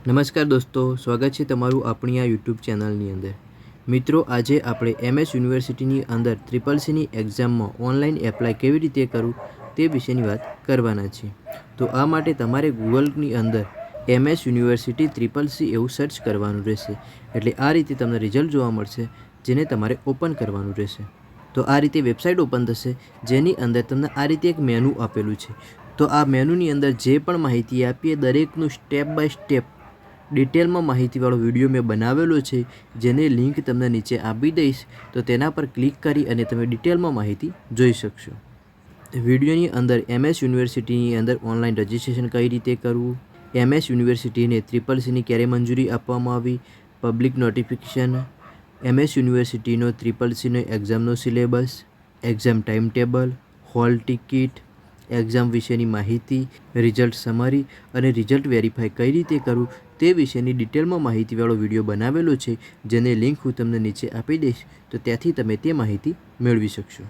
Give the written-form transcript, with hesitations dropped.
નમસ્કાર દોસ્તો, સ્વાગત છે તમારું આપણી આ યુટ્યુબ ચેનલની અંદર। મિત્રો, આજે આપણે એમએસ યુનિવર્સિટીની અંદર CCC એક્ઝામમાં ઓનલાઈન એપ્લાય કેવી રીતે કરવું તે વિશેની વાત કરવાના છીએ। તો આ માટે તમારે ગૂગલની અંદર એમએસ યુનિવર્સિટી CCC એવું સર્ચ કરવાનું રહેશે। એટલે આ રીતે તમને રિઝલ્ટ જોવા મળશે, જેને તમારે ઓપન કરવાનું રહેશે। તો આ રીતે વેબસાઇટ ઓપન થશે, જેની અંદર તમને આ રીતે એક મેનુ આપેલું છે। તો આ મેનુની અંદર જે પણ માહિતી આપીએ દરેકનું સ્ટેપ બાય સ્ટેપ ડિટેલમાં માહિતીવાળો વિડીયો મેં બનાવેલો છે, જેની લિંક તમને નીચે આપી દઈશ। તો તેના પર ક્લિક કરી અને તમે ડિટેલમાં માહિતી જોઈ શકશો। વિડીયોની અંદર એમએસ યુનિવર્સિટીની અંદર ઓનલાઈન રજિસ્ટ્રેશન કઈ રીતે કરવું, એમએસ યુનિવર્સિટીને CCCની ક્યારે મંજૂરી આપવામાં આવી, પબ્લિક નોટિફિકેશન, એમએસ યુનિવર્સિટીનો CCCનો એક્ઝામનો syllabus, exam time table, hall ticket, exam વિશેની માહિતી, રિઝલ્ટ સમરી અને રિઝલ્ટ વેરીફાઈ કઈ રીતે કરવું તે વિશેની ડિટેલમાં માહિતીવાળો વિડીયો બનાવેલો છે, જેને લિંક હું તમને નીચે આપી દઈશ। તો ત્યાંથી તમે તે માહિતી મેળવી શકશો।